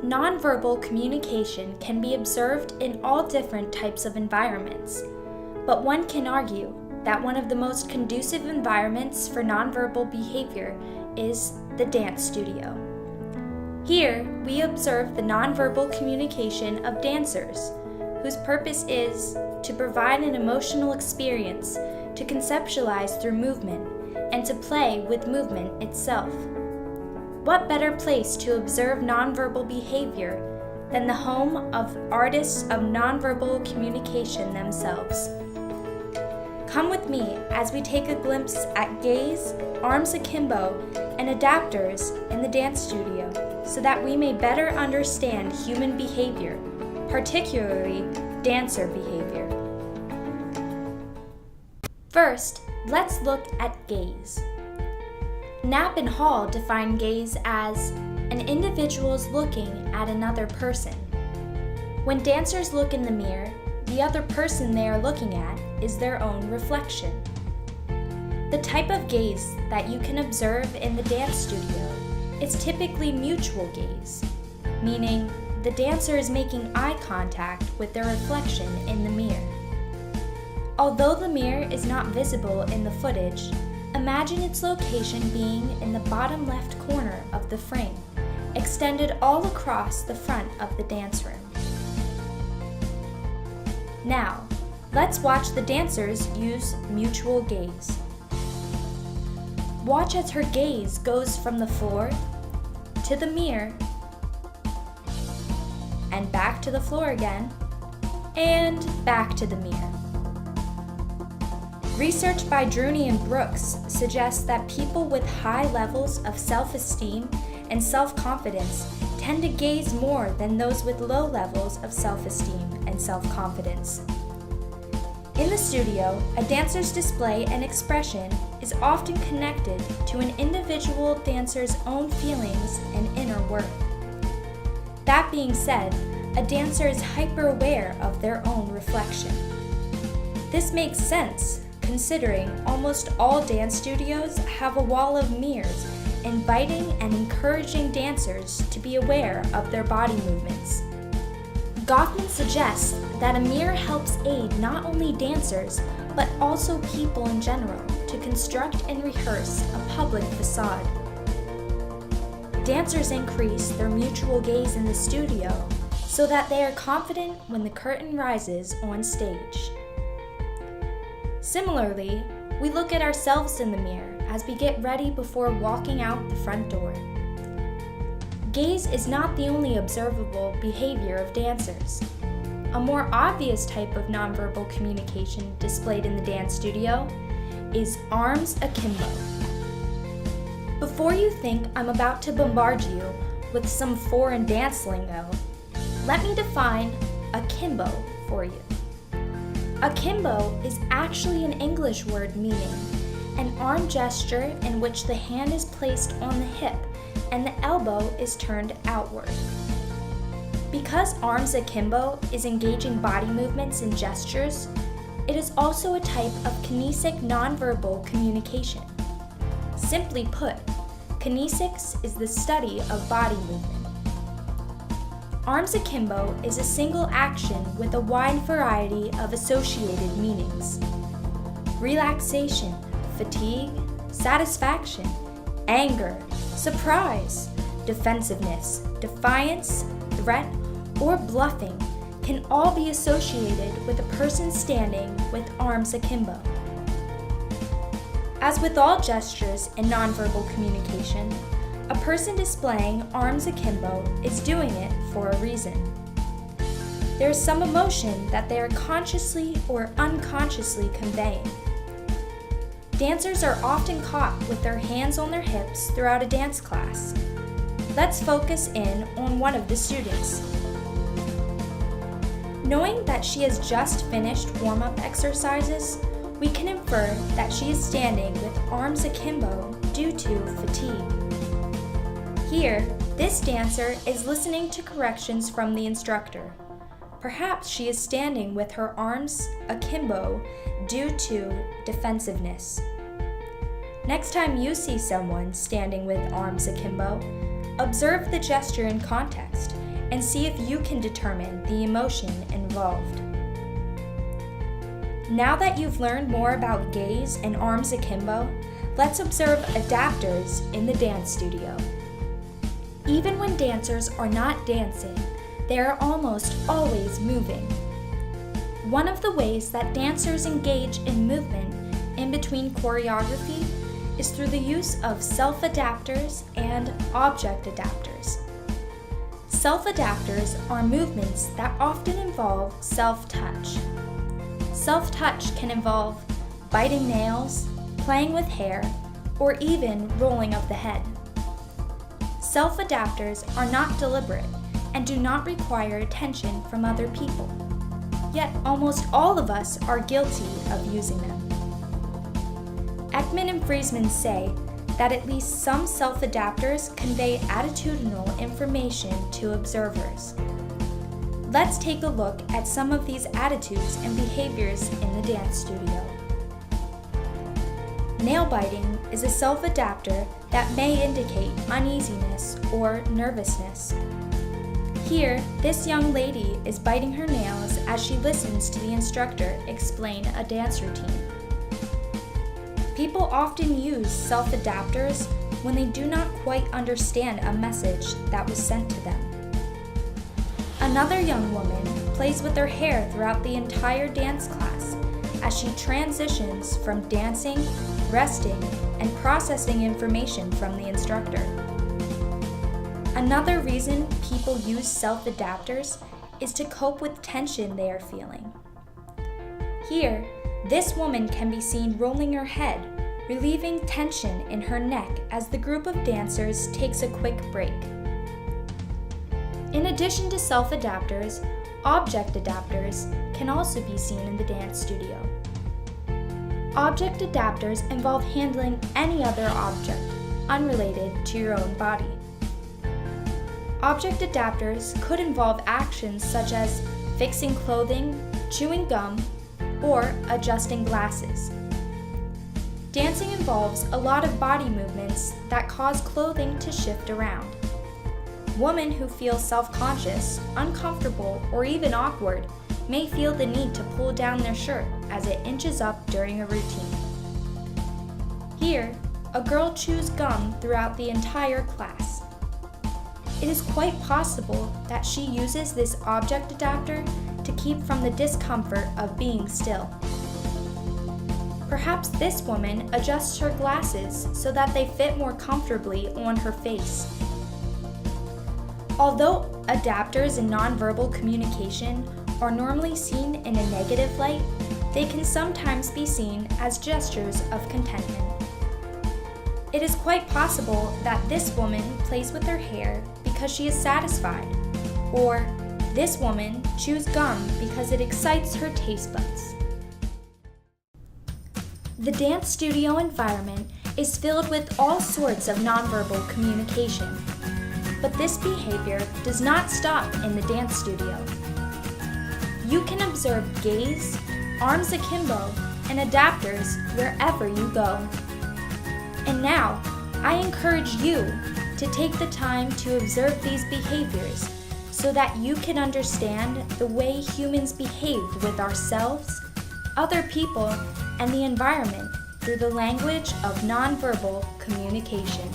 nonverbal communication can be observed in all different types of environments, but one can argue that one of the most conducive environments for nonverbal behavior is the dance studio. Here, we observe the nonverbal communication of dancers, whose purpose is to provide an emotional experience, to conceptualize through movement, and to play with movement itself. What better place to observe nonverbal behavior than the home of artists of nonverbal communication themselves? Come with me as we take a glimpse at gaze, arms akimbo, and adaptors in the dance studio so that we may better understand human behavior, particularly dancer behavior. First, let's look at gaze. Knapp and Hall define gaze as an individual's looking at another person. When dancers look in the mirror, the other person they are looking at is their own reflection. The type of gaze that you can observe in the dance studio is typically mutual gaze, meaning the dancer is making eye contact with their reflection in the mirror. Although the mirror is not visible in the footage, imagine its location being in the bottom left corner of the frame, extended all across the front of the dance room. Now, let's watch the dancers use mutual gaze. Watch as her gaze goes from the floor to the mirror, and back to the floor again, and back to the mirror. Research by Drewny and Brooks suggests that people with high levels of self-esteem and self-confidence tend to gaze more than those with low levels of self-esteem and self-confidence. In the studio, a dancer's display and expression is often connected to an individual dancer's own feelings and inner worth. That being said, a dancer is hyper-aware of their own reflection. This makes sense, considering almost all dance studios have a wall of mirrors inviting and encouraging dancers to be aware of their body movements. Goffman suggests that a mirror helps aid not only dancers, but also people in general to construct and rehearse a public facade. Dancers increase their mutual gaze in the studio so that they are confident when the curtain rises on stage. Similarly, we look at ourselves in the mirror as we get ready before walking out the front door. Gaze is not the only observable behavior of dancers. A more obvious type of nonverbal communication displayed in the dance studio is arms akimbo. Before you think I'm about to bombard you with some foreign dance lingo, let me define akimbo for you. Akimbo is actually an English word meaning an arm gesture in which the hand is placed on the hip and the elbow is turned outward. Because arms akimbo is engaging body movements and gestures, it is also a type of kinesic nonverbal communication. Simply put, kinesics is the study of body movement. Arms akimbo is a single action with a wide variety of associated meanings. Relaxation, fatigue, satisfaction, anger, surprise, defensiveness, defiance, threat, or bluffing can all be associated with a person standing with arms akimbo. As with all gestures in nonverbal communication, a person displaying arms akimbo is doing it for a reason. There is some emotion that they are consciously or unconsciously conveying. Dancers are often caught with their hands on their hips throughout a dance class. Let's focus in on one of the students. Knowing that she has just finished warm-up exercises, we can infer that she is standing with arms akimbo due to fatigue. Here, this dancer is listening to corrections from the instructor. Perhaps she is standing with her arms akimbo due to defensiveness. Next time you see someone standing with arms akimbo, observe the gesture in context and see if you can determine the emotion involved. Now that you've learned more about gaze and arms akimbo, let's observe adapters in the dance studio. Even when dancers are not dancing, they are almost always moving. One of the ways that dancers engage in movement in between choreography is through the use of self-adapters and object adapters. Self-adapters are movements that often involve self-touch. Self-touch can involve biting nails, playing with hair, or even rolling of the head. Self-adapters are not deliberate and do not require attention from other people. Yet almost all of us are guilty of using them. Ekman and Friesman say that at least some self-adapters convey attitudinal information to observers. Let's take a look at some of these attitudes and behaviors in the dance studio. Nail biting is a self-adapter that may indicate uneasiness or nervousness. Here, this young lady is biting her nails as she listens to the instructor explain a dance routine. People often use self-adapters when they do not quite understand a message that was sent to them. Another young woman plays with her hair throughout the entire dance class as she transitions from dancing, resting, and processing information from the instructor. Another reason people use self-adapters is to cope with tension they are feeling. Here, this woman can be seen rolling her head, relieving tension in her neck as the group of dancers takes a quick break. In addition to self-adapters, object adapters can also be seen in the dance studio. Object adapters involve handling any other object, unrelated to your own body. Object adapters could involve actions such as fixing clothing, chewing gum, or adjusting glasses. Dancing involves a lot of body movements that cause clothing to shift around. Women who feel self-conscious, uncomfortable, or even awkward may feel the need to pull down their shirt as it inches up during a routine. Here, a girl chews gum throughout the entire class. It is quite possible that she uses this object adapter to keep from the discomfort of being still. Perhaps this woman adjusts her glasses so that they fit more comfortably on her face. Although adapters in nonverbal communication are normally seen in a negative light, they can sometimes be seen as gestures of contentment. It is quite possible that this woman plays with her hair because she is satisfied, or this woman chews gum because it excites her taste buds. The dance studio environment is filled with all sorts of nonverbal communication. But this behavior does not stop in the dance studio. You can observe gaze, arms akimbo, and adapters wherever you go. And now, I encourage you to take the time to observe these behaviors so that you can understand the way humans behave with ourselves, other people, and the environment through the language of nonverbal communication.